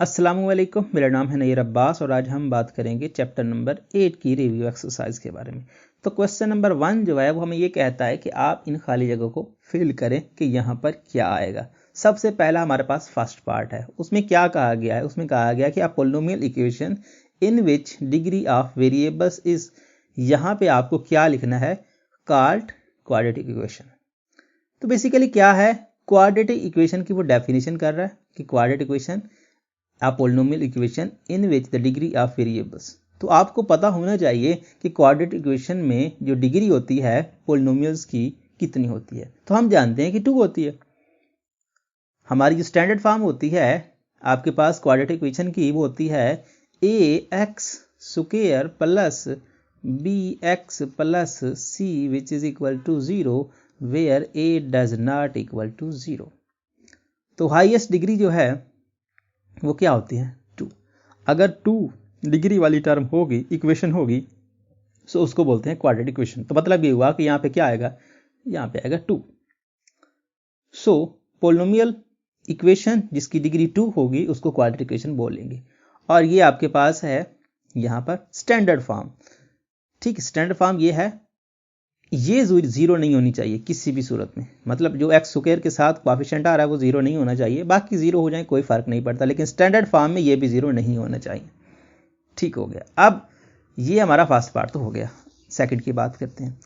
अस्सलामुअलैकुम, मेरा नाम है नईर अब्बास और आज हम बात करेंगे चैप्टर नंबर 8 की रिव्यू एक्सरसाइज के बारे में। तो क्वेश्चन नंबर 1 जो है वो हमें ये कहता है कि आप इन खाली जगह को फिल करें कि यहाँ पर क्या आएगा। सबसे पहला हमारे पास फर्स्ट पार्ट है, उसमें क्या कहा गया है? उसमें कहा गया कि a polynomial equation in which degree of variables is, यहाँ पे आपको क्या लिखना है? Called quadratic equation. तो बेसिकली क्या है? क्वाड्रेटिक इक्वेशन की वो डेफिनेशन कर रहा है कि quadratic equation a polynomial equation in which the degree of variables. तो आपको पता होना चाहिए कि क्वाड्रेटिक इक्वेशन में जो डिग्री होती है पॉलिनोमियल्स की कितनी होती है। तो हम जानते हैं कि 2 होती है। हमारी जो स्टैंडर्ड फॉर्म होती है आपके पास क्वाड्रेटिक इक्वेशन की, वो होती है ax square plus bx plus c which is equal to 0 where a does not equal to 0। तो हाईएस्ट डिग्री जो है वो क्या होती है? 2। अगर 2 डिग्री वाली टर्म होगी, इक्वेशन होगी, तो उसको बोलते हैं क्वाड्रेटिक इक्वेशन। तो मतलब ये हुआ कि यहाँ पे क्या आएगा? यहाँ पे आएगा 2। सो पॉलिनोमियल इक्वेशन जिसकी डिग्री 2 होगी उसको क्वाड्रेटिक इक्वेशन बोलेंगे। और ये आपके पास है यहाँ पर स्टैंडर्ड फॉर्म। ठीक, स्टैंडर्ड फॉर्म ये है, ये 0 नहीं होनी चाहिए किसी भी सूरत में। मतलब जो एक्स स्क्वायर के साथ कोएफिशिएंट आ रहा है वो 0 नहीं होना चाहिए, बाकी 0 हो जाए कोई फर्क नहीं पड़ता, लेकिन स्टैंडर्ड फॉर्म में ये भी 0 नहीं होना चाहिए। ठीक हो गया। अब ये हमारा फर्स्ट पार्ट तो हो गया। सेकंड की बात करते हैं।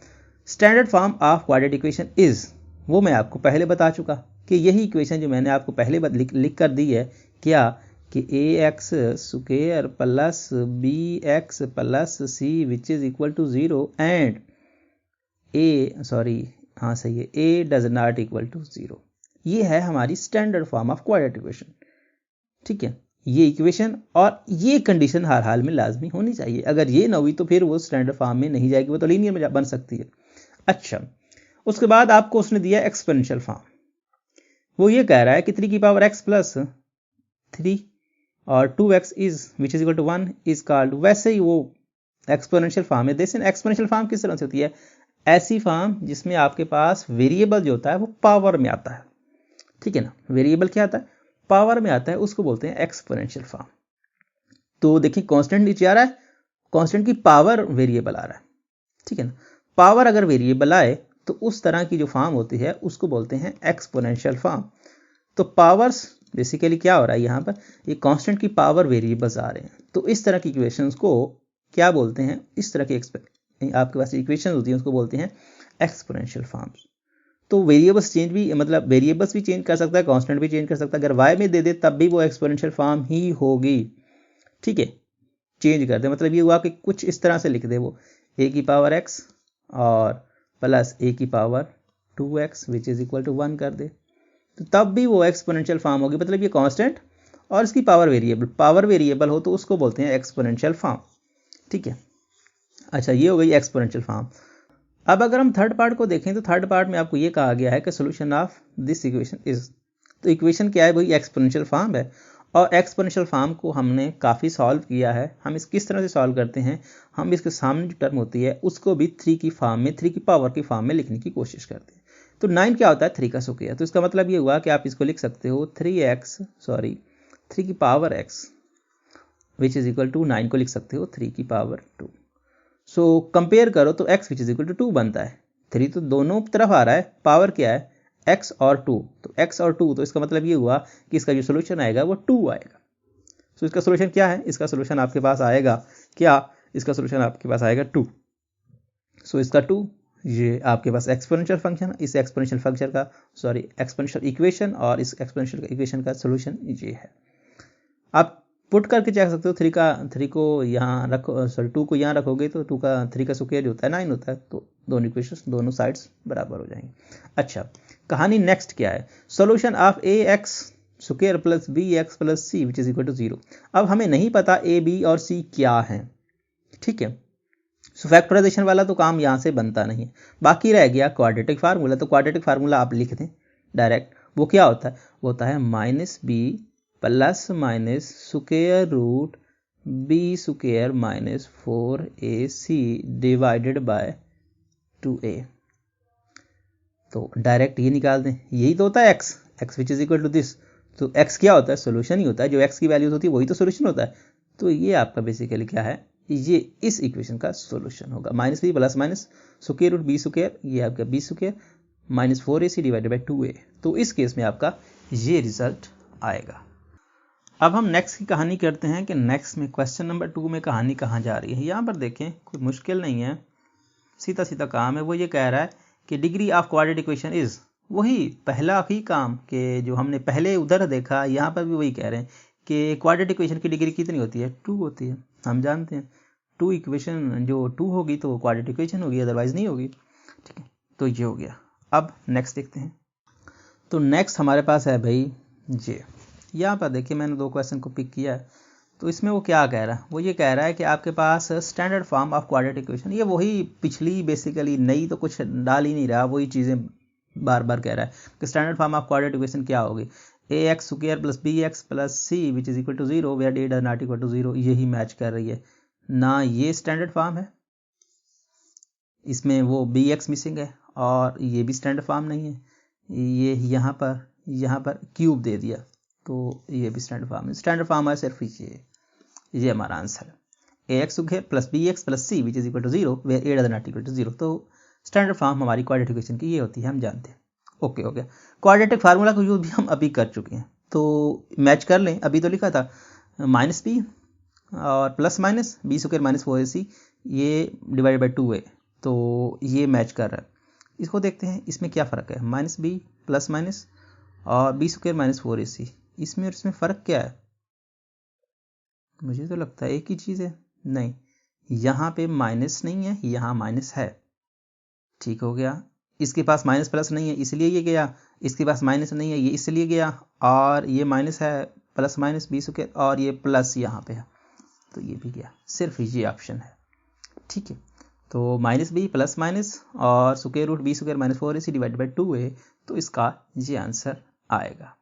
Standard form of quadratic equation is, वो मैं आपको पहले बता चुका कि यही इक्वेशन जो मैंने आपको पहले लिख कर दी है, क्या कि ax square plus bx plus c which is equal to 0 and सही है, a does not equal to 0। ये है हमारी standard form of quadratic equation. ठीक है, ये इक्वेशन और ये कंडीशन हर हाल में लाजमी होनी चाहिए। अगर ये ना हुई तो फिर वो स्टैंडर्ड फॉर्म में नहीं जाएगी, वो तो लीनियर में बन सकती है। अच्छा, उसके बाद आपको उसने दिया एक्सपोनेंशियल फॉर्म। वो ये कह रहा है कि 3 की पावर x प्लस 3 और 2x is which is equal to 1 is called, वैसे ही वो एक्सपोनेंशियल फॉर्म है। जैसे एक्सपोनेंशियल फॉर्म किस तरह से होती है? ऐसी फॉर्म जिसमें आपके पास वेरिएबल जो होता है वो पावर में आता है। ठीक है ना, वेरिएबल क्या आता है? पावर में आता है, उसको बोलते हैं एक्सपोनेंशियल फॉर्म। तो देखिए कांस्टेंट नीचे आ रहा है, कांस्टेंट की पावर वेरिएबल आ रहा है। ठीक है ना, पावर अगर वेरिएबल आए तो उस तरह की जो फॉर्म होती है उसको बोलते हैं एक्सपोनेंशियल फॉर्म। तो पावर्स बेसिकली क्या हो रहा है यहाँ पर? ये कांस्टेंट की पावर वेरिएबल्स आ रहे हैं। तो इस तरह की इक्वेशंस को क्या बोलते हैं? इस तरह की आपके पास इक्वेशन होती है उसको बोलते हैं एक्सपोनेंशियल फॉर्म्स। तो वेरिएबल्स चेंज भी, मतलब वेरिएबल्स भी चेंज कर सकता है, कांस्टेंट भी चेंज कर सकता है। अगर y में दे दे तब भी वो एक्सपोनेंशियल फॉर्म ही होगी। ठीक है, चेंज कर दे मतलब ये हुआ कि कुछ इस तरह से लिख दे वो a की पावर x और प्लस a की power 2x which is equal to 1 कर दे, तो तब भी वो एक्सपोनेंशियल फॉर्म होगी। मतलब ये कांस्टेंट और इसकी पावर वेरिएबल हो तो उसको बोलते हैं एक्सपोनेंशियल फॉर्म। ठीक है, अच्छा ये हो गई एक्सपोनेंशियल फॉर्म। अब अगर हम थर्ड पार्ट को देखें तो थर्ड पार्ट में आपको ये कहा गया है कि solution of this equation is, तो इक्वेशन क्या है भाई? एक्सपोनेंशियल फॉर्म है। और एक्सपोनेंशियल फॉर्म को हमने काफ़ी सॉल्व किया है। हम इस किस तरह से सॉल्व करते हैं? हम इसके सामने जो टर्म होती है उसको भी 3 की फॉर्म में, 3 की पावर की फॉर्म में लिखने की कोशिश करते हैं। तो 9 क्या होता है? 3 का स्क्वायर। तो इसका मतलब ये हुआ कि आप इसको लिख सकते हो 3 की power x which is equal to 9 को लिख सकते हो 3 की पावर 2। सो कंपेयर करो तो x which is equal to 2 बनता है। 3 तो दोनों तरफ आ रहा है, पावर क्या है? x और 2, तो x और 2, तो इसका मतलब ये हुआ कि इसका जो सोल्यूशन आएगा वो 2 आएगा। सो इसका सोल्यूशन क्या है? इसका सोल्यूशन आपके पास आएगा क्या? इसका सोल्यूशन आपके पास आएगा 2। सो इसका 2, ये आपके पास एक्सपोनेंशियल फंक्शन, इस एक्सपोनेंशियल फंक्शन का एक्सपोनेंशियल इक्वेशन और इस एक्सपोनेंशियल इक्वेशन का सोल्यूशन ये है। आप पुट करके चेक सकते हो, 3 को यहाँ रखो, 2 को यहाँ रखोगे तो 3 का स्क्वायर जो होता है 9 होता है, तो दोनों इक्वेशंस दोनों साइड्स बराबर हो जाएंगे। अच्छा, कहानी नेक्स्ट क्या है? Solution of ax square plus bx plus c which is equal to 0। अब हमें नहीं पता a b और c क्या है। ठीक है, सो फैक्टराइजेशन वाला तो काम यहाँ से बनता नहीं है, बाकी रह गया क्वाड्रेटिक फार्मूला। तो क्वाड्रेटिक फार्मूला आप लिख दें डायरेक्ट। वो क्या होता है? वो होता है -b plus minus square root b square minus 4ac divided by 2a। तो डायरेक्ट ये निकाल दें, यही तो होता है x which is equal to this. तो x क्या होता है, सोल्यूशन ही होता है, जो x की वैल्यूज होती है वही तो सोल्यूशन होता है। तो ये आपका बेसिकली क्या है, ये इस इक्वेशन का सोल्यूशन होगा। Minus b plus minus square root b square, ये आपका b square minus 4ac divided by 2a। तो इस केस में आपका ये रिजल्ट आएगा। अब हम नेक्स्ट की कहानी करते हैं कि नेक्स्ट में क्वेश्चन नंबर 2 में कहानी कहाँ जा रही है। यहाँ पर देखें, कोई मुश्किल नहीं है, सीधा सीधा काम है। वो ये कह रहा है कि degree of quadratic equation is, वही पहला ही काम कि जो हमने पहले उधर देखा, यहाँ पर भी वही कह रहे हैं कि क्वाड्रेटिक इक्वेशन की डिग्री कितनी होती है, 2 होती है। हम जानते हैं 2 इक्वेशन जो 2 होगी तो क्वाड्रेटिक इक्वेशन होगी, अदरवाइज नहीं होगी। ठीक है, तो ये हो गया। अब नेक्स्ट देखते हैं। तो नेक्स्ट हमारे पास है भाई ये, यहाँ पर देखिए मैंने 2 क्वेश्चन को पिक किया है। तो इसमें वो क्या कह रहा है, वो ये कह रहा है कि आपके पास standard form of quadratic equation, ये वही पिछली बेसिकली नई तो कुछ डाल ही नहीं रहा, वही चीज़ें बार बार कह रहा है कि standard form of quadratic equation क्या होगी, ax square plus bx plus c which is equal to 0 where d does not equal to 0। यही मैच कर रही है ना, ये स्टैंडर्ड फॉर्म है, इसमें वो bx मिसिंग है, और ये भी स्टैंडर्ड फॉर्म नहीं है, ये यहाँ पर क्यूब दे दिया, तो ये भी स्टैंडर्ड फॉर्म है। स्टैंडर्ड फॉर्म है सिर्फ ये हमारा आंसर है, ax square plus bx plus c which is equal to 0 where a does not equal to 0। तो स्टैंडर्ड फॉर्म हमारी क्वाड्रेटिक इक्वेशन की ये होती है, हम जानते हैं। ओके हो गया। क्वाड्रेटिक फार्मूला को यूज भी हम अभी कर चुके हैं, तो मैच कर लें। अभी तो लिखा था माइनस बी और plus minus b square minus 4ac, ये डिवाइडेड बाई 2a, तो ये मैच कर रहा है। इसको देखते हैं इसमें क्या फ़र्क है, माइनस बी प्लस माइनस और बी स्क्वायर माइनस 4ac, इसमें और इसमें फ़र्क क्या है? मुझे तो लगता है एक ही चीज़ है। नहीं, यहाँ पे माइनस नहीं है, यहाँ माइनस है। ठीक हो गया। इसके पास माइनस प्लस नहीं है इसलिए ये गया, इसके पास माइनस नहीं है ये इसलिए गया, और ये माइनस है प्लस माइनस बी स्क्वायर, और ये प्लस यहाँ पे है तो ये भी गया। सिर्फ ये ऑप्शन है। ठीक है, तो माइनस बी प्लस माइनस और square root b square minus 4ac divide by 2a, तो इसका ये आंसर आएगा।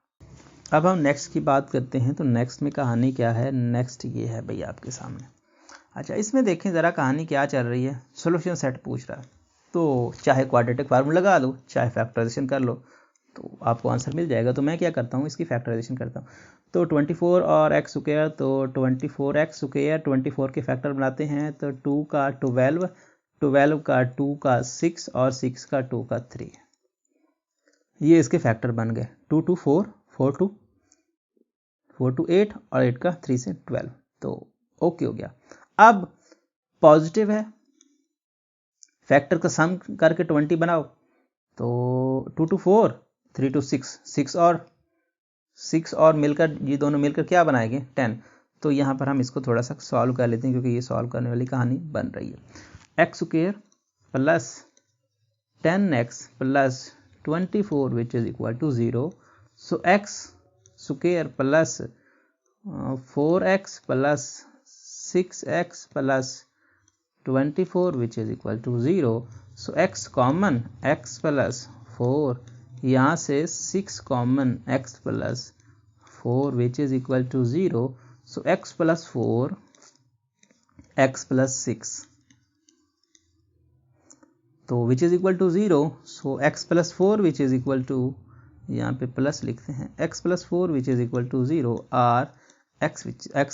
अब हम नेक्स्ट की बात करते हैं। तो नेक्स्ट में कहानी क्या है, नेक्स्ट ये है भैया आपके सामने। अच्छा, इसमें देखें ज़रा कहानी क्या चल रही है। सोल्यूशन सेट पूछ रहा है, तो चाहे क्वाड्रेटिक फार्मूला लगा लो चाहे फैक्टराइजेशन कर लो तो आपको आंसर मिल जाएगा। तो मैं क्या करता हूँ, इसकी फैक्टराइजेशन करता हूँ। तो 24 और एक्स स्क्वायर, तो 24x स्क्वायर 24 के फैक्टर बनाते हैं, तो 2 का 12, 12 का 2 का 6 और 6 का 2 का 3, ये इसके फैक्टर बन गए। 2 2 4, 4 2 8 और 8 का 3 से 12, तो ओके हो गया। अब पॉजिटिव है, फैक्टर का सम करके 20 बनाओ, तो 2 2 4, 3 2 6 और मिलकर ये दोनों मिलकर क्या बनाएंगे 10। तो यहाँ पर हम इसको थोड़ा सा सॉल्व कर लेते हैं क्योंकि ये सॉल्व करने वाली कहानी बन रही है। X square plus 10x plus 24 which is equal to 0। So x square plus 4x plus 6x plus 24 which is equal to 0. So x common, x plus 4, यहाँ से 6 common, x plus 4 which is equal to 0. So x plus 4, x plus 6, तो which is equal to 0. So x plus 4 which is equal to, यहाँ पे plus लिखते हैं, x plus 4 which is equal to 0 और x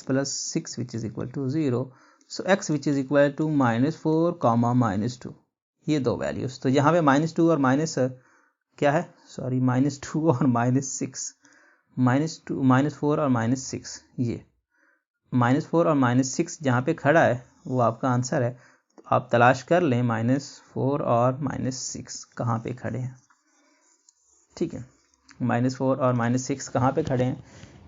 plus 6 which is equal to 0. So x which is equal to -4 comma -2, ये दो values. तो यहाँ पे -2 और माइनस क्या है, सॉरी -2 और -6, -4 और -6, ये -4 और -6 जहाँ पे खड़ा है वो आपका आंसर है। तो आप तलाश कर लें -4 और -6 कहाँ पे खड़े हैं। ठीक है, -4 और -6 कहाँ पे खड़े हैं,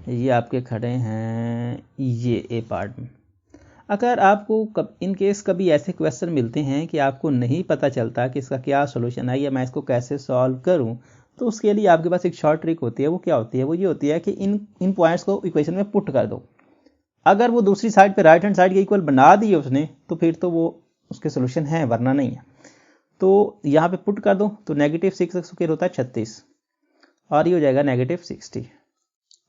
ये आपके खड़े हैं ये ए पार्ट में। अगर आपको इन केस कभी ऐसे क्वेश्चन मिलते हैं कि आपको नहीं पता चलता कि इसका क्या सॉल्यूशन है या मैं इसको कैसे सॉल्व करूं, तो उसके लिए आपके पास एक शॉर्ट ट्रिक होती है। वो क्या होती है, वो ये होती है कि इन पॉइंट्स को इक्वेशन में पुट कर दो। अगर वो दूसरी साइड पे राइट हैंड साइड के इक्वल बना दिए उसने, तो फिर तो वो उसके सोल्यूशन है, वरना नहीं है। तो यहाँ पे पुट कर दो, तो -6 स्क्वायर होता है 36, और ये हो जाएगा -60,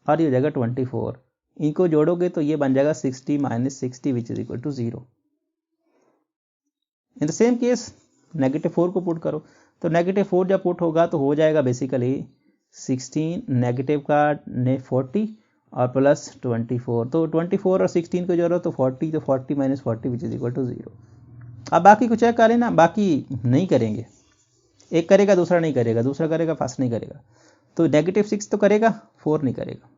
और ये हो जाएगा 24। इनको जोड़ोगे तो ये बन जाएगा 60 - 60 which is equal to 0। In the same case -4 को पुट करो, तो -4 जब पुट होगा तो हो जाएगा बेसिकली 16 नेगेटिव का 40 और प्लस 24, तो 24 और 16 को जोड़ो तो 40, तो 40 minus 40 which is equal to 0। अब बाकी को चेक कर लेना, बाकी नहीं करेंगे, एक करेगा दूसरा नहीं करेगा, दूसरा करेगा फर्स्ट नहीं करेगा, तो नेगेटिव 6 तो करेगा 4 नहीं करेगा,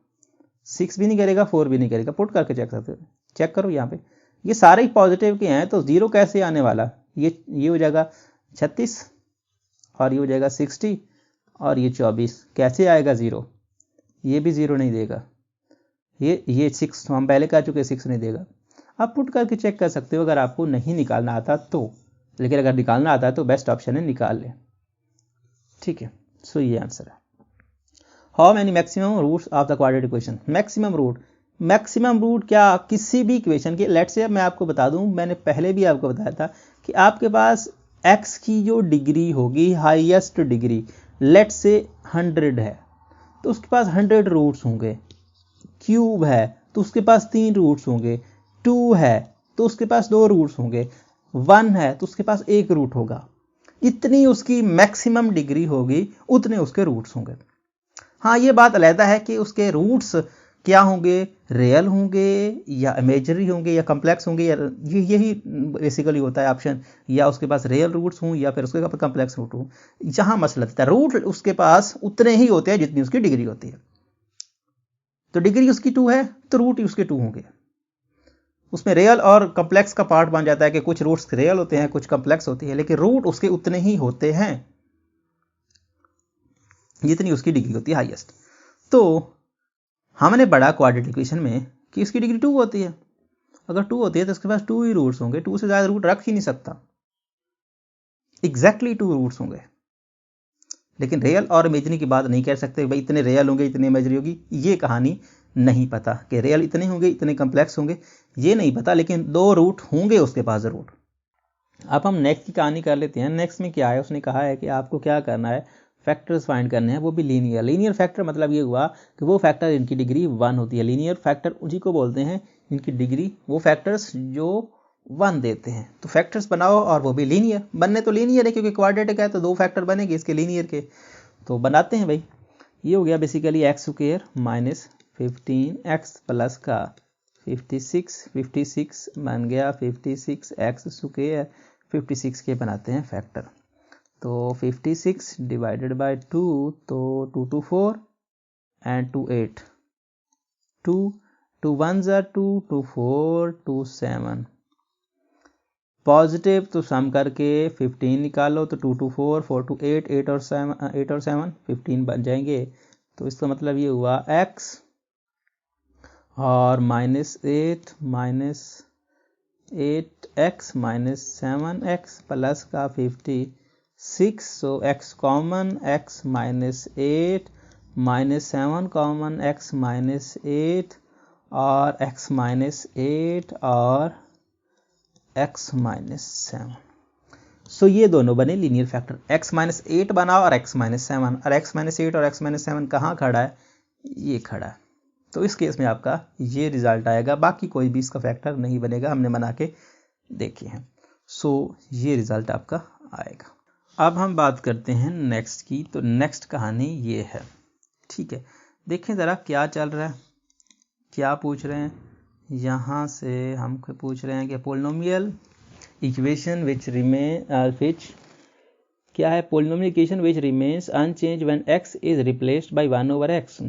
6 भी नहीं करेगा 4 भी नहीं करेगा। पुट करके चेक करते हो, चेक करो यहाँ पे ये सारे ही पॉजिटिव के हैं, तो 0 कैसे आने वाला, ये हो जाएगा 36 और ये हो जाएगा 60 और ये 24, कैसे आएगा 0, ये भी 0 नहीं देगा, ये 6 हम पहले कह चुके 6 नहीं देगा। आप पुट करके चेक कर सकते हो अगर आपको नहीं निकालना आता तो, लेकिन अगर निकालना आता है तो बेस्ट ऑप्शन है निकाल लें। ठीक है, सो ये आंसर है। How many maximum roots of the quadratic equation. Maximum root क्या किसी भी इक्वेशन के, लेट्स से मैं आपको बता दूं, मैंने पहले भी आपको बताया था कि आपके पास x की जो डिग्री होगी, हाईएस्ट डिग्री लेट्स से 100 है तो उसके पास 100 रूट्स होंगे, क्यूब है तो उसके पास 3 रूट्स होंगे, 2 है तो उसके पास 2 रूट्स होंगे, 1 है तो उसके पास 1 रूट होगा। इतनी उसकी मैक्सिमम डिग्री होगी उतने उसके रूट्स होंगे। हाँ, ये बात अलग है कि उसके रूट्स क्या होंगे, रियल होंगे या इमेजिनरी होंगे या कॉम्प्लेक्स होंगे, या यही बेसिकली होता है ऑप्शन, या उसके पास रियल रूट्स हों या फिर उसके पास कॉम्प्लेक्स रूट हो। जहां मसला था रूट उसके पास उतने ही होते हैं जितनी उसकी डिग्री होती है, तो डिग्री उसकी 2 है तो रूट उसके 2 होंगे। उसमें रियल और कॉम्प्लेक्स का पार्ट बन जाता है कि कुछ रूट्स रियल होते हैं कुछ कॉम्प्लेक्स होती है, लेकिन रूट उसके उतने ही होते हैं जितनी उसकी डिग्री होती है हाईएस्ट। तो हमने पढ़ा क्वाड्रेटिक इक्वेशन में कि इसकी डिग्री 2 होती है, अगर 2 होती है तो इसके पास 2 ही रूट्स होंगे, 2 से ज्यादा रूट रख ही नहीं सकता, एग्जैक्टली 2 रूट्स होंगे। लेकिन रियल और इमेजिनरी की बात नहीं कह सकते भाई इतने रियल होंगे इतने इमेजिनरी होगी, ये कहानी नहीं पता कि रियल इतने होंगे इतने कॉम्प्लेक्स होंगे, ये नहीं पता, लेकिन 2 रूट होंगे उसके पास जरूर। अब हम नेक्स्ट की कहानी कर लेते हैं। नेक्स्ट में क्या है, उसने कहा है कि आपको क्या करना है, फैक्टर्स फाइंड करने हैं, वो भी लीनियर। लीनियर फैक्टर मतलब ये हुआ कि वो फैक्टर इनकी डिग्री 1 होती है। लीनियर फैक्टर उसी को बोलते हैं इनकी डिग्री, वो फैक्टर्स जो 1 देते हैं। तो फैक्टर्स बनाओ और वो भी लीनियर, बनने तो लीनियर है क्योंकि क्वाड्रेटिक है तो 2 फैक्टर बनेंगे इसके लीनियर के, तो बनाते हैं भाई। ये हो गया basically x square minus 15x plus का 56 बन गया 56x स्क्वायर, 56 के बनाते हैं फैक्टर। तो 56 डिवाइडेड बाय 2, तो 2 2 4 एंड 2 8, 2 1 2 2 4 2 7, पॉजिटिव तो सम करके 15 निकालो तो 2 2 4 4 2 8 8 और 7 15 बन जाएंगे। तो इसका मतलब ये हुआ x और -8 -8x -7x प्लस का 56, सो x common, x -8 -7 common, x -8 और x -8 और x -7। सो ये दोनों बने लीनियर फैक्टर, x -8 बना और x -7, और x -8 और x -7 कहाँ खड़ा है, ये खड़ा है। तो इस केस में आपका ये रिजल्ट आएगा, बाकी कोई भी इसका फैक्टर नहीं बनेगा, हमने बना के देखे हैं। सो ये रिजल्ट आपका आएगा। अब हम बात करते हैं नेक्स्ट की। तो नेक्स्ट कहानी ये है, ठीक है। देखें ज़रा क्या चल रहा है, क्या पूछ रहे हैं। यहाँ से हमको पूछ रहे हैं कि पोलिनोमियल इक्वेशन विच क्या है, polynomial equation which remains unchanged when x is replaced by 1/x।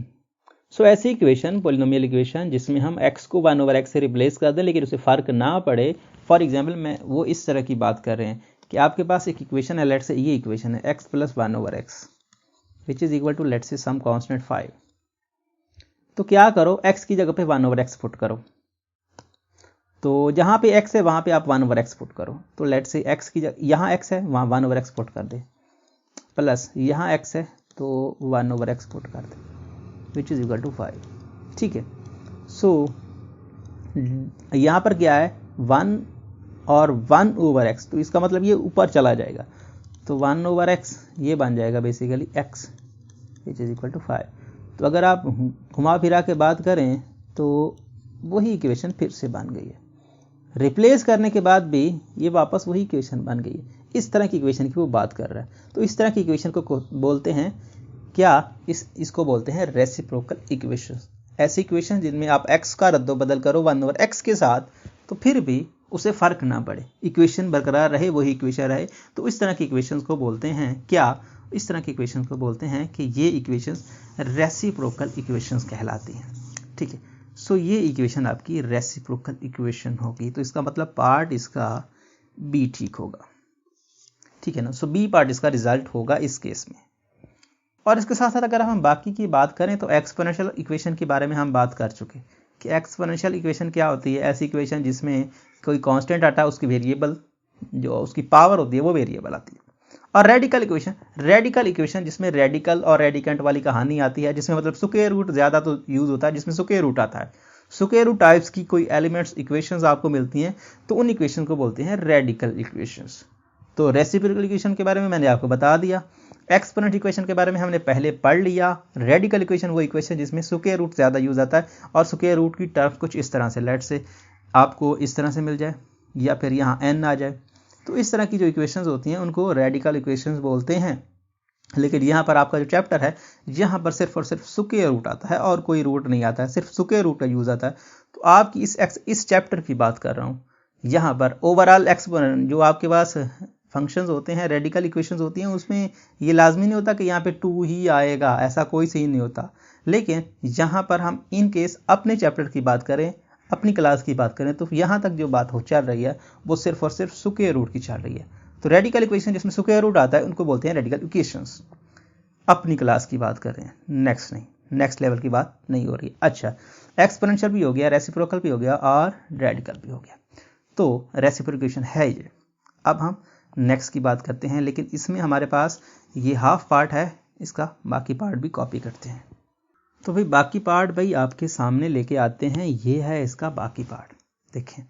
So ऐसी इक्वेशन, पोलिनोमियल इक्वेशन जिसमें हम x को 1/x से रिप्लेस कर दें लेकिन उसे फर्क ना पड़े। फॉर एग्जाम्पल मैं वो इस तरह की बात कर रहे हैं कि आपके पास एक इक्वेशन है, लेट से ये इक्वेशन है x + 1/x which is equal to let say some constant 5। तो क्या करो, x की जगह पे 1/x पुट करो, तो जहां पे x है वहां पे आप 1/x पुट करो। तो लेट से x की जगह यहाँ x है वहां 1/x पुट कर दे, प्लस यहाँ x है तो 1/x पुट कर दे विच इज इक्वल टू 5। ठीक है, सो यहाँ पर क्या है 1 और 1/x, तो इसका मतलब ये ऊपर चला जाएगा, तो 1/x ये बन जाएगा basically x which is equal to 5। तो अगर आप घुमा फिरा के बात करें तो वही इक्वेशन फिर से बन गई है, रिप्लेस करने के बाद भी ये वापस वही इक्वेशन बन गई है। इस तरह की इक्वेशन की वो बात कर रहा है। तो इस तरह की इक्वेशन को बोलते हैं क्या इसको बोलते हैं रेसिप्रोकल इक्वेशन। ऐसी इक्वेशन जिनमें आप x का रद्दो बदल करो 1/x के साथ तो फिर भी उसे फर्क ना पड़े, इक्वेशन बरकरार रहे, वही इक्वेशन रहे, तो इस तरह की इक्वेशंस को बोलते हैं क्या, इस तरह की इक्वेशंस को बोलते हैं कि ये इक्वेशंस रेसिप्रोकल इक्वेशंस कहलाती हैं। ठीक है, सो ये इक्वेशन आपकी रेसिप्रोकल इक्वेशन होगी, तो इसका मतलब पार्ट इसका बी ठीक होगा। ठीक है ना, सो बी पार्ट इसका रिजल्ट होगा इस केस में। और इसके साथ साथ अगर हम बाकी की बात करें तो एक्सपोनेंशियल इक्वेशन के बारे में हम बात कर चुके कि एक्सपोनेंशियल इक्वेशन क्या होती है। ऐसी इक्वेशन जिसमें कोई कांस्टेंट आता है, उसकी वेरिएबल जो उसकी पावर होती है वो वेरिएबल आती है। और रेडिकल इक्वेशन जिसमें रेडिकल और रेडिकेंट वाली कहानी आती है, जिसमें मतलब स्क्वायर रूट ज़्यादा तो यूज़ होता है, जिसमें स्क्वायर रूट आता है, स्क्वायर रूट टाइप्स की कोई एलिमेंट्स इक्वेशंस आपको मिलती हैं, तो उन इक्वेशन को बोलते हैं रेडिकल इक्वेशंस। तो रेसिप्रोकल इक्वेशन के बारे में मैंने आपको बता दिया, एक्सपोनेंट इक्वेशन के बारे में हमने पहले पढ़ लिया। रेडिकल इक्वेशन वो इक्वेशन जिसमें स्क्वायर रूट ज़्यादा यूज़ आता है, और स्क्वायर रूट की टर्म कुछ इस तरह से, लेट से आपको इस तरह से मिल जाए या फिर यहाँ n आ जाए, तो इस तरह की जो इक्वेशंस होती हैं उनको रेडिकल इक्वेशंस बोलते हैं। लेकिन यहाँ पर आपका जो चैप्टर है, यहाँ पर सिर्फ और सिर्फ स्क्वायर रूट आता है और कोई रूट नहीं आता है, सिर्फ स्क्वायर रूट का यूज़ आता है। तो आपकी इस चैप्टर की बात कर रहा हूँ, यहाँ पर ओवरऑल एक्सपोनेंट जो आपके पास फंक्शंस होते हैं, रेडिकल इक्वेशंस होती हैं, उसमें ये लाजमी नहीं होता कि यहाँ पे 2 ही आएगा, ऐसा कोई सीन नहीं होता। लेकिन यहाँ पर हम इन केस अपने चैप्टर की बात करें, अपनी क्लास की बात करें, तो यहाँ तक जो बात हो चल रही है वो सिर्फ और सिर्फ स्क्वायर रूट की चल रही है। तो रेडिकल इक्वेशन जिसमें स्क्वायर रूट आता है उनको बोलते हैं रेडिकल इक्वेशंस। अपनी क्लास की बात कर रहे हैं, नेक्स्ट लेवल की बात नहीं हो रही। अच्छा, एक्सपोनेंशियल भी हो गया, रेसिप्रोकल भी हो गया और रेडिकल भी हो गया, तो रेसिप्रोकेशन है ये। अब हम नेक्स्ट की बात करते हैं, लेकिन इसमें हमारे पास ये हाफ पार्ट है, इसका बाकी पार्ट भी कॉपी करते हैं। तो भाई बाकी पार्ट भाई आपके सामने लेके आते हैं, ये है इसका बाकी पार्ट। देखें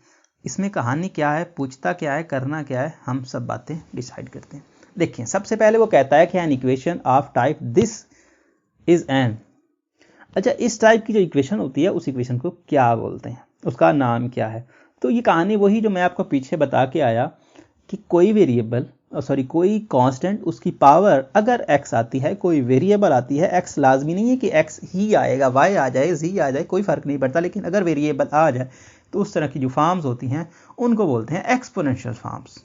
इसमें कहानी क्या है, पूछता क्या है, करना क्या है, हम सब बातें डिसाइड करते हैं। देखिए सबसे पहले वो कहता है कि an equation of type this is an. अच्छा, इस टाइप की जो इक्वेशन होती है उस इक्वेशन को क्या बोलते हैं, उसका नाम क्या है। तो ये कहानी वही जो मैं आपको पीछे बता के आया कि कोई वेरिएबल कोई कांस्टेंट, उसकी पावर अगर x आती है, कोई वेरिएबल आती है, x लाजमी नहीं है कि x ही आएगा, y आ जाए, z आ जाए, कोई फर्क नहीं पड़ता, लेकिन अगर वेरिएबल आ जाए तो उस तरह की जो फॉर्म्स होती हैं उनको बोलते हैं एक्सपोनेंशियल फॉर्म्स।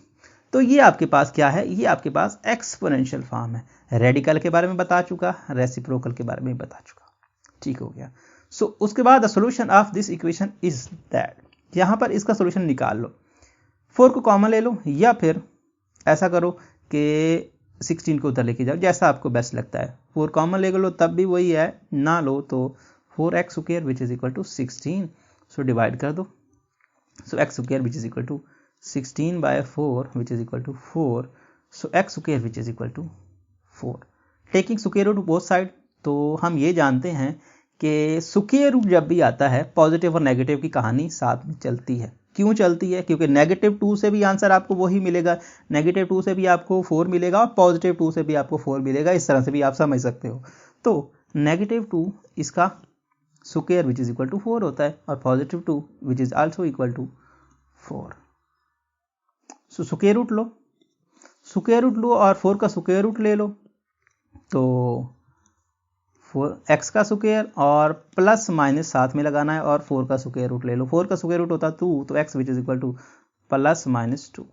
तो ये आपके पास क्या है, ये आपके पास एक्सपोनेंशियल फॉर्म है। रेडिकल के बारे में बता चुका, रेसिप्रोकल के बारे में बता चुका, ठीक हो गया। सो उसके बाद the solution of this equation is that, यहाँ पर इसका सोल्यूशन निकाल लो, 4 को कॉमन ले लो या फिर ऐसा करो कि 16 को उधर लेके जाओ, जैसा आपको बेस्ट लगता है। 4 कॉमन ले लो तब भी वही है, ना लो तो 4x square which is equal to 16, so divide कर दो। So x square which is equal to 16 by 4 which is equal to 4, so x square which is equal to 4, taking square root both side. तो हम ये जानते हैं कि square root जब भी आता है पॉजिटिव और नेगेटिव की कहानी साथ में चलती है। क्यों चलती है, क्योंकि -2 से भी आंसर आपको वही मिलेगा, -2 से भी आपको 4 मिलेगा और +2 से भी आपको 4 मिलेगा, इस तरह से भी आप समझ सकते हो। तो -2 इसका square which is equal to 4 होता है और +2 which is also equal to 4। So square root लो और 4 का स्क्वायर रूट ले लो, तो 4x का स्क्वायर और प्लस माइनस साथ में लगाना है और 4 का स्क्वायर रूट ले लो। 4 का स्क्वायर रूट होता है 2, तो x which is equal to +-2,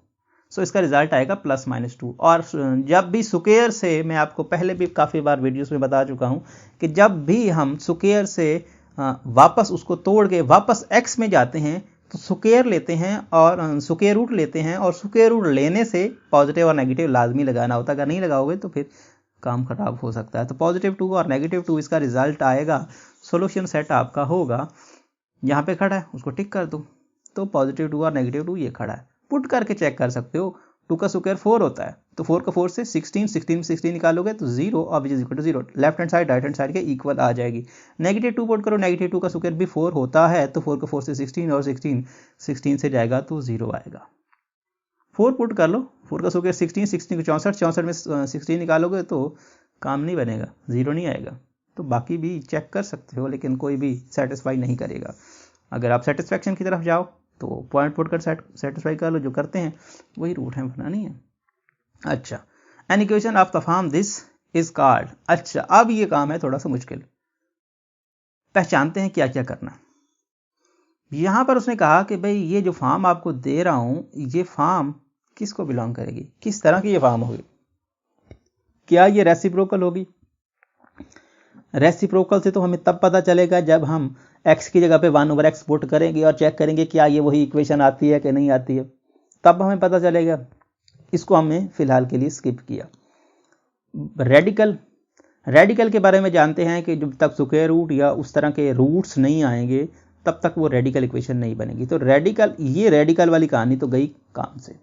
so इसका रिजल्ट आएगा +-2। और जब भी स्क्वायर से, मैं आपको पहले भी काफ़ी बार वीडियोस में बता चुका हूँ कि जब भी हम स्क्वायर से वापस उसको तोड़ के वापस x में जाते हैं तो स्क्वायर लेते हैं और स्क्वायर रूट लेते हैं, और स्क्वायर रूट लेने से पॉजिटिव और नेगेटिव लाजमी लगाना होता है, अगर नहीं लगाओगे तो फिर काम खराब हो सकता है। तो +2 और -2 इसका रिजल्ट आएगा। सॉल्यूशन सेट आपका होगा, यहाँ पे खड़ा है उसको टिक कर दो, तो +2 और -2 ये खड़ा है, पुट करके चेक कर सकते हो। 2 का स्क्वायर 4 होता है, तो 4 का 4 से 16 निकालोगे तो 0 और which is equal to 0, left hand side right hand side के इक्वल आ जाएगी। -2 पुट करो, -2 का स्क्वायर भी 4 होता है, तो 4 का 4 से 16 और 16 से जाएगा तो 0 आएगा। 4 पुट कर लो, 4 का स्क्वायर 16 को 64 में 16 निकालोगे तो काम नहीं बनेगा, 0 नहीं आएगा। तो बाकी भी चेक कर सकते हो, लेकिन कोई भी सेटिस्फाई नहीं करेगा। अगर आप सेटिस्फैक्शन की तरफ जाओ तो पॉइंट पुट कर सेटिस्फाई कर लो, जो करते हैं वही रूट है, वरना नहीं है। अच्छा, an equation of the form this is called. अच्छा, अब ये काम है थोड़ा सा मुश्किल, पहचानते हैं क्या क्या करना। यहां पर उसने कहा कि भाई ये जो फॉर्म आपको दे रहा हूं, ये फॉर्म किसको बिलोंग करेगी, किस तरह की ये फॉर्म होगी, क्या ये रेसिप्रोकल होगी। रेसिप्रोकल से तो हमें तब पता चलेगा जब हम x की जगह पे 1/x पुट करेंगे और चेक करेंगे क्या ये वही इक्वेशन आती है कि नहीं आती है, तब हमें पता चलेगा। इसको हमने फिलहाल के लिए स्किप किया। रेडिकल के बारे में जानते हैं कि जब तक स्क्वायर रूट या उस तरह के रूट्स नहीं आएंगे तब तक वो रेडिकल इक्वेशन नहीं बनेगी। तो रेडिकल वाली कहानी तो गई काम से।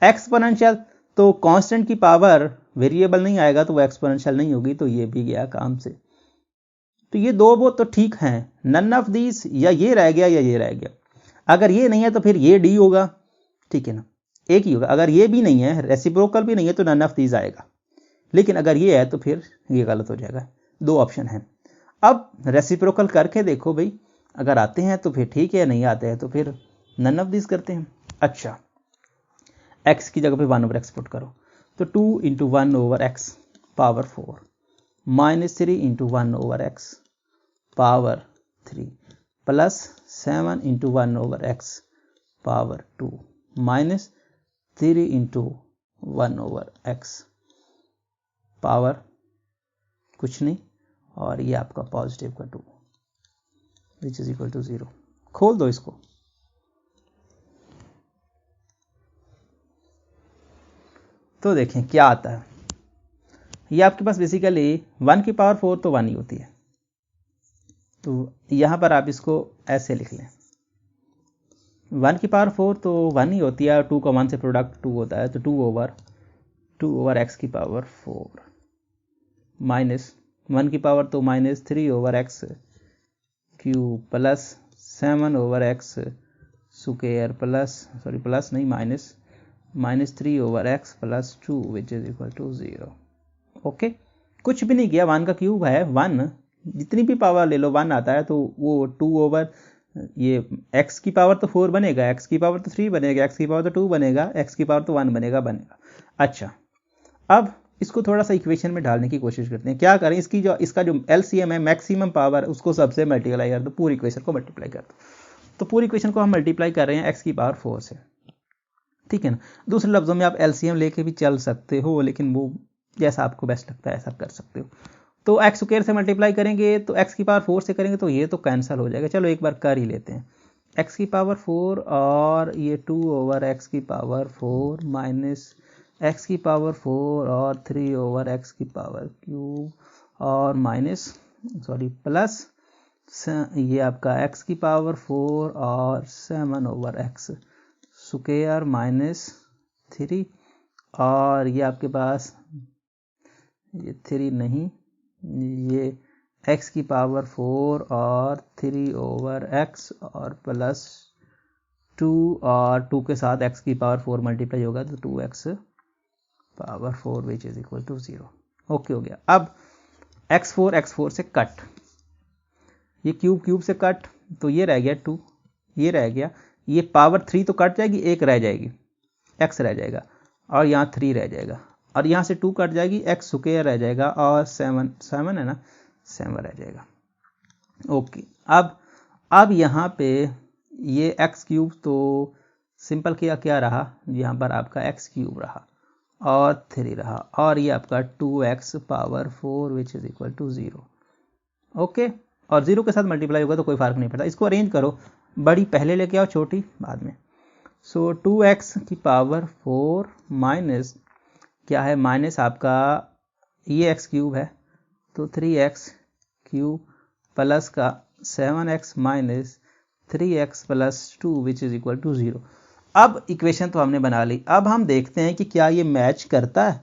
एक्सपोनेंशियल तो कांस्टेंट की पावर वेरिएबल नहीं आएगा तो वो एक्सपोनेंशियल नहीं होगी, तो ये भी गया काम से। तो ये दो वो तो ठीक हैं, नन ऑफ दीज, या ये रह गया या ये रह गया। अगर ये नहीं है तो फिर ये डी होगा, ठीक है ना, एक ही होगा। अगर ये भी नहीं है, रेसिप्रोकल भी नहीं है, तो नन ऑफ दीज आएगा। लेकिन अगर ये है तो फिर ये गलत हो जाएगा। दो ऑप्शन है। अब रेसिप्रोकल करके देखो भाई, अगर आते हैं तो फिर ठीक है, नहीं आते हैं तो फिर नन ऑफ दीज करते हैं। अच्छा, x की जगह पे 1/x पुट करो, तो 2 × 1/x power 4 -3 × 1/x power 3 plus 7 × 1/x power 2 -3 × 1/x power कुछ नहीं, और ये आपका पॉजिटिव का 2 विच इज इक्वल टू 0। खोल दो इसको, तो देखें क्या आता है। ये आपके पास बेसिकली 1 की पावर 4 तो 1 ही होती है, तो यहां पर आप इसको ऐसे लिख लें, 1 की पावर 4 तो 1 ही होती है, 2 का 1 से प्रोडक्ट 2 होता है, तो 2/x की पावर 4 माइनस 1 की पावर तो -3/x cube plus 7/x square plus नहीं -3/x plus 2 which is equal to 0। Okay, कुछ भी नहीं किया, 1 का क्यूब है 1, जितनी भी पावर ले लो 1 आता है, तो वो 2 ये x की पावर तो 4 बनेगा, x की पावर तो 3 बनेगा, x की पावर तो 2 बनेगा, x की पावर तो 1 बनेगा। अच्छा, अब इसको थोड़ा सा इक्वेशन में डालने की कोशिश करते हैं। क्या करें, इसका जो एलसीएम है, मैक्सिमम पावर, उसको सबसे मल्टीप्लाई कर दो, पूरी इक्वेशन को मल्टीप्लाई कर दो। तो पूरी इक्वेशन को हम मल्टीप्लाई कर रहे हैं x की पावर 4 से, ठीक है ना। दूसरे लफ्जों में आप एलसीएम लेके भी चल सकते हो, लेकिन वो जैसा आपको बेस्ट लगता है ऐसा कर सकते हो। तो x स्क्वायर से मल्टीप्लाई करेंगे तो x की पावर 4 से करेंगे तो ये तो कैंसिल हो जाएगा। चलो एक बार कर ही लेते हैं, x की पावर 4 और ये 2/x की पावर 4 माइनस x की पावर 4 और 3/x की पावर क्यूब और प्लस ये आपका x की पावर 4 और 7/x स्क्वायर -3, और ये आपके पास ये 3 नहीं, ये x की पावर 4 और 3/x और प्लस 2, और 2 के साथ x की पावर 4 मल्टीप्लाई होगा तो 2x power 4 which is equal to 0। Okay हो गया। अब x4 से कट, ये क्यूब से कट, तो ये रह गया 2, ये रह गया, ये पावर 3 तो कट जाएगी, एक रह जाएगी, x रह जाएगा, और यहाँ 3 रह जाएगा, और यहाँ से 2 कट जाएगी, x स्क्वायर रह जाएगा, और 7 है ना, 7 रह जाएगा। ओके, अब यहाँ पे ये x क्यूब तो सिंपल क्या रहा, यहाँ पर आपका x क्यूब रहा और 3 रहा, और ये आपका 2x power 4 which is equal to 0। Okay, और 0 के साथ मल्टीप्लाई होगा तो कोई फर्क नहीं पड़ता। इसको अरेंज करो, बड़ी पहले लेके आओ, छोटी बाद में। सो 2x की पावर 4 माइनस क्या है, माइनस आपका ये x क्यूब है तो 3x क्यूब प्लस का 7x minus 3x plus 2 which is equal to 0। अब इक्वेशन तो हमने बना ली, अब हम देखते हैं कि क्या ये मैच करता है।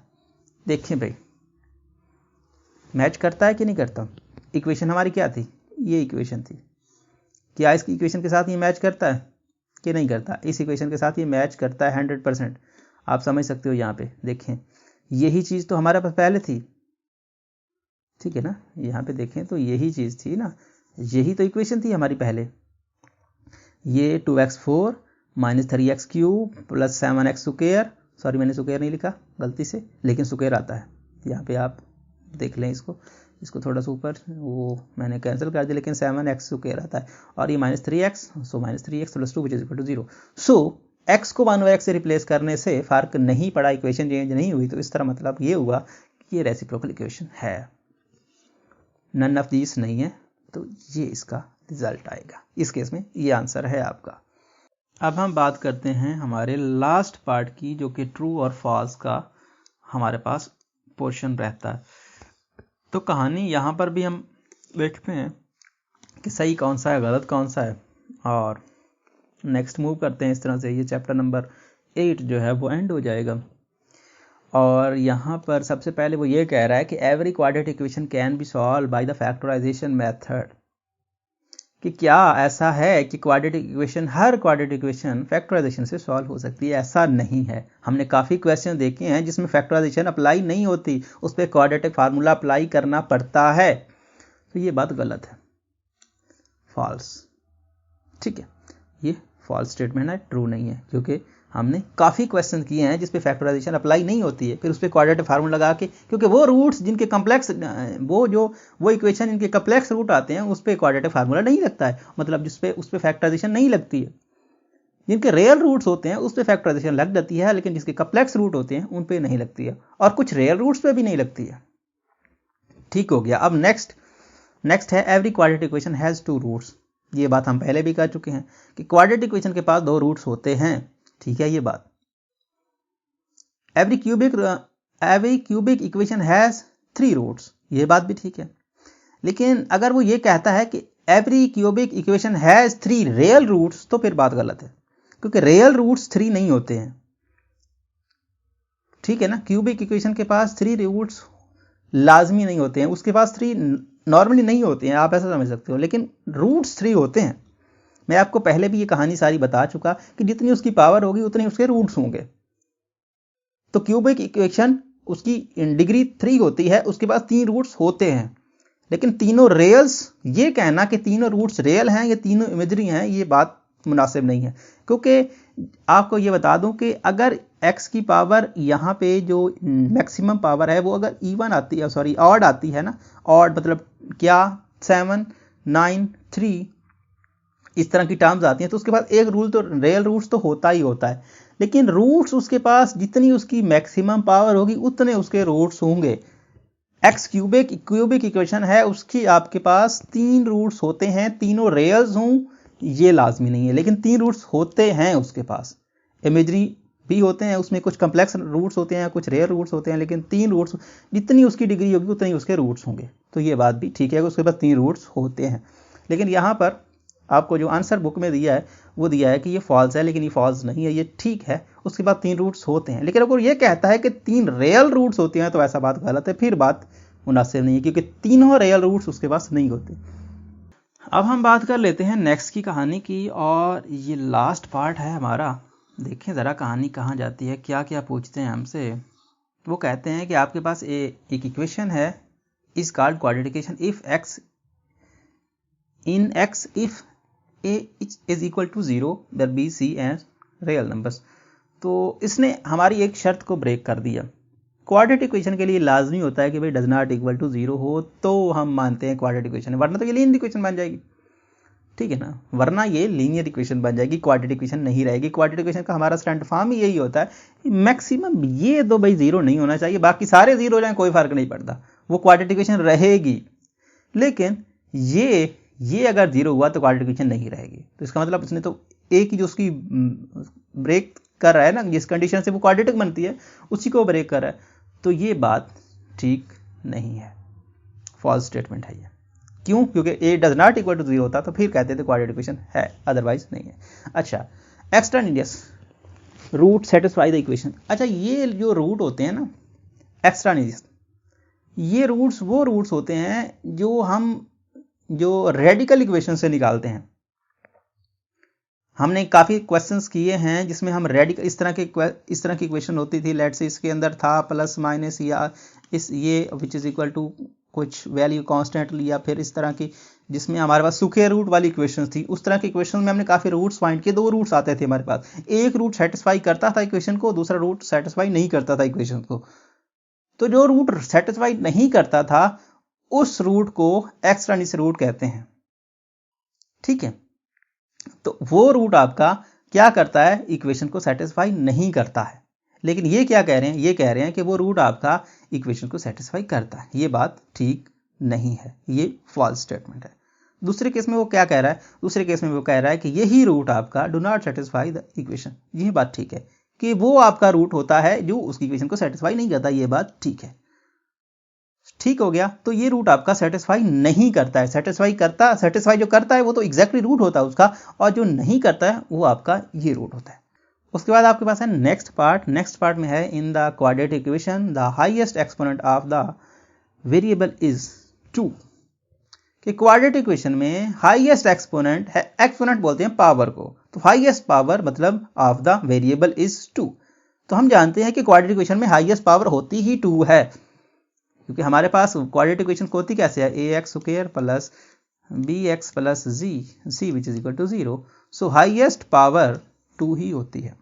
देखें भाई, मैच करता है कि नहीं करता। इक्वेशन हमारी क्या थी, ये इक्वेशन थी, क्या इस इक्वेशन के साथ ये मैच करता है कि नहीं करता। इस इक्वेशन के साथ ये मैच करता है 100%। आप समझ सकते हो, यहाँ पे देखें, यही चीज़ तो हमारे पास पहले थी, ठीक है ना। यहाँ पे देखें तो यही चीज़ थी ना, यही तो इक्वेशन थी हमारी पहले। ये 2x4 minus 3x cube plus 7x square, sorry मैंने स्क्वायर नहीं लिखा गलती से, लेकिन स्क्वायर आता है, यहाँ पे आप देख लें इसको थोड़ा सा ऊपर, वो मैंने कैंसिल कर दिया, लेकिन 7x को कह रहा था और ये -3x, सो -3x + 2 = 0। सो x को 1/x से रिप्लेस करने से फ़र्क नहीं पड़ा, इक्वेशन चेंज नहीं हुई, तो इस तरह मतलब ये हुआ कि ये रेसिप्रोकल इक्वेशन है। नन ऑफ दीस नहीं है, तो ये इसका रिजल्ट आएगा। इस केस में ये आंसर है आपका। अब हम बात करते हैं हमारे लास्ट पार्ट की, जो कि ट्रू और फॉल्स का हमारे पास पोर्शन रहता है। तो कहानी यहाँ पर भी हम देखते हैं कि सही कौन सा है, गलत कौन सा है, और नेक्स्ट मूव करते हैं। इस तरह से ये चैप्टर नंबर 8 जो है वो एंड हो जाएगा। और यहाँ पर सबसे पहले वो ये कह रहा है कि every quadratic equation can be solve by the factorisation method, कि क्या ऐसा है कि क्वाड्रेटिक इक्वेशन, हर क्वाड्रेटिक इक्वेशन फैक्टराइजेशन से सॉल्व हो सकती है? ऐसा नहीं है। हमने काफ़ी क्वेश्चन देखे हैं जिसमें फैक्टराइजेशन अप्लाई नहीं होती, उस पर क्वाड्रेटिक फार्मूला अप्लाई करना पड़ता है। तो ये बात गलत है, फॉल्स। ठीक है, ये फॉल्स स्टेटमेंट है, ट्रू नहीं है, क्योंकि हमने काफ़ी क्वेश्चन किए हैं जिस पे फैक्टराइजेशन अप्लाई नहीं होती है, फिर उस पर क्वाड्रेटिक फार्मूला लगा के, क्योंकि वो रूट्स जिनके कम्प्लेक्स, वो इक्वेशन जिनके कम्प्लेक्स रूट आते हैं उस पर क्वाड्रेटिक फार्मूला नहीं लगता है, मतलब उस पर फैक्टराइजेशन नहीं लगती है। जिनके रियल रूट्स होते हैं उस पर फैक्टराइजेशन लग जाती है, लेकिन जिसके कम्प्लेक्स रूट होते हैं उन पर नहीं लगती है, और कुछ रियल रूट्स पे भी नहीं लगती है। ठीक हो गया। अब नेक्स्ट है every quadratic equation has 2 roots. ये बात हम पहले भी कर चुके हैं कि क्वाड्रेटिक इक्वेशन के पास 2 रूट्स होते हैं। ठीक है, ये बात। Every cubic equation has 3 roots, ये बात भी ठीक है। लेकिन अगर वो ये कहता है कि every cubic equation has 3 real roots, तो फिर बात गलत है, क्योंकि रियल रूट्स 3 नहीं होते हैं। ठीक है ना, क्यूबिक इक्वेशन के पास 3 रूट्स लाजमी नहीं होते हैं, उसके पास 3 नॉर्मली नहीं होते हैं, आप ऐसा समझ सकते हो, लेकिन रूट्स 3 होते हैं। मैं आपको पहले भी ये कहानी सारी बता चुका कि जितनी उसकी पावर होगी उतने उसके रूट्स होंगे। तो क्यूबिक इक्वेशन उसकी डिग्री 3 होती है, उसके पास 3 रूट्स होते हैं, लेकिन तीनों रियल्स, ये कहना कि तीनों रूट्स रियल हैं, ये तीनों इमेजरी हैं, ये बात मुनासिब नहीं है। क्योंकि आपको ये बता दूं कि अगर x की पावर यहाँ पे जो मैक्सिमम पावर है वो अगर इवन आती है, सॉरी ऑड आती है ना, ऑड मतलब क्या, 7, 9, 3 इस तरह की टर्म्स आती हैं, तो उसके पास एक रूल तो रियल रूट्स तो होता ही होता है, लेकिन रूट्स उसके पास जितनी उसकी मैक्सिमम पावर होगी उतने उसके रूट्स होंगे। एक्स क्यूबिक इक्वेशन है, उसकी आपके पास 3 रूट्स होते हैं, तीनों रियल्स हों ये लाजमी नहीं है, लेकिन 3 रूट्स होते हैं उसके पास। इमेजरी भी होते हैं, उसमें कुछ कम्प्लेक्स रूट्स होते हैं, कुछ रेयर रूट्स होते हैं, लेकिन 3 रूट्स, जितनी उसकी डिग्री होगी उतने ही उसके रूट्स होंगे। तो ये बात भी ठीक है कि उसके पास 3 रूट्स होते हैं। लेकिन यहाँ पर आपको जो आंसर बुक में दिया है वो दिया है कि ये फॉल्स है, लेकिन ये फॉल्स नहीं है, ये ठीक है, उसके बाद 3 रूट्स होते हैं। लेकिन अगर ये कहता है कि 3 रियल रूट्स होते हैं तो ऐसा बात गलत है, फिर बात मुनासिब नहीं है, क्योंकि तीनों रियल रूट्स उसके पास नहीं होते। अब हम बात कर लेते हैं नेक्स्ट की कहानी की, और ये लास्ट पार्ट है हमारा। देखें ज़रा कहानी कहाँ जाती है, क्या क्या पूछते हैं हमसे। वो कहते हैं कि आपके पास एक इक्वेशन है, is called quadratic equation if x if a is equal to 0 where b c and real numbers। तो इसने हमारी एक शर्त को ब्रेक कर दिया। क्वाड्रेटिक इक्वेशन के लिए लाजमी होता है कि भाई डज नॉट इक्वल टू 0 हो तो हम मानते हैं क्वाड्रेटिक इक्वेशन है, वरना तो ये लीनियर इक्वेशन बन जाएगी। ठीक है ना, वरना ये लीनियर इक्वेशन बन जाएगी, क्वाड्रेटिक इक्वेशन नहीं रहेगी। क्वाड्रेटिक इक्वेशन का हमारा स्टैंडर्ड फॉर्म ही यही होता है, मैक्सिमम ये तो भाई 0 नहीं होना चाहिए, बाकी सारे 0 हो जाए कोई फर्क नहीं पड़ता, वो क्वाड्रेटिक इक्वेशन रहेगी। लेकिन ये अगर 0 हुआ तो क्वाड्रेटिक इक्वेशन नहीं रहेगी। तो इसका मतलब उसने तो एक ही जो उसकी ब्रेक कर रहा है ना, जिस कंडीशन से वो क्वाड्रेटिक बनती है उसी को ब्रेक कर रहा है, तो ये बात ठीक नहीं है, फॉल्स स्टेटमेंट है ये। क्यों? क्योंकि a does not equal to 0 होता तो फिर कहते थे क्वाड्रेटिक इक्वेशन है, अदरवाइज नहीं है। अच्छा, एक्सट्रानिडियस रूट सेटिस्फाई द इक्वेशन। अच्छा, ये जो रूट होते हैं ना एक्सट्रानिडियस, ये रूट्स वो रूट्स होते हैं जो रेडिकल इक्वेशन से निकालते हैं। हमने काफ़ी क्वेश्चंस किए हैं जिसमें हम रेडिकल इस तरह की इक्वेशन होती थी, लेट्स से इसके अंदर था प्लस माइनस या इस ये विच इज़ इक्वल टू कुछ वैल्यू कांस्टेंट लिया, फिर इस तरह की जिसमें हमारे पास स्क्वायर रूट वाली इक्वेशंस थी। उस तरह की इक्वेशन में हमने काफ़ी रूट्स फाइंड किए, 2 रूट्स आते थे हमारे पास, एक रूट सेटिस्फाई करता था इक्वेशन को, दूसरा रूट सेटिस्फाई नहीं करता था इक्वेशन को। तो जो रूट सेटिस्फाई नहीं करता था उस रूट को एक्सट्रानियस रूट कहते हैं। ठीक है, तो वो रूट आपका क्या करता है, इक्वेशन को सेटिस्फाई नहीं करता है। लेकिन ये क्या कह रहे हैं, ये कह रहे हैं कि वो रूट आपका इक्वेशन को सेटिस्फाई करता है। ये बात ठीक नहीं है, ये फॉल्स स्टेटमेंट है। दूसरे केस में वो क्या कह रहा है, दूसरे केस में वो कह रहा है कि यही रूट आपका do not satisfy the equation. ये बात ठीक है कि वो आपका रूट होता है जो उसकी इक्वेशन को सेटिस्फाई नहीं करता, ये बात ठीक है। ठीक हो गया, तो ये रूट आपका सेटिस्फाई नहीं करता है। सेटिस्फाई जो करता है वो तो एग्जैक्टली रूट होता है उसका, और जो नहीं करता है वो आपका ये रूट होता है। उसके बाद आपके पास है नेक्स्ट पार्ट में है in the quadratic equation the highest exponent of the variable is 2। कि क्वाड्रेटिक इक्वेशन में हाईएस्ट एक्सपोनेंट है, एक्सपोनेंट बोलते हैं पावर को, तो हाईएस्ट पावर मतलब ऑफ द वेरिएबल इज 2। तो हम जानते हैं कि क्वाड्रेटिक इक्वेशन में हाईएस्ट पावर होती ही 2 है, क्योंकि हमारे पास क्वाड्रेटिक इक्वेशन होती कैसे है, ax² plus bx plus c which is equal to 0। So highest power 2 ही होती है।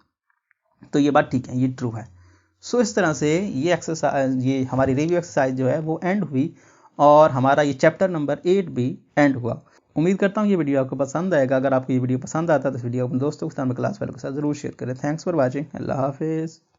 तो ये बात ठीक है, ये ट्रू है। सो इस तरह से ये एक्सरसाइज, ये हमारी रिव्यू एक्सरसाइज जो है वो एंड हुई, और हमारा ये चैप्टर नंबर 8 भी एंड हुआ। उम्मीद करता हूँ ये वीडियो आपको पसंद आएगा। अगर आपको ये वीडियो पसंद आता है तो इस वीडियो अपने दोस्तों के साथ क्लास वालों के साथ जरूर शेयर करें। Thanks for watching. अल्लाह हाफिज़।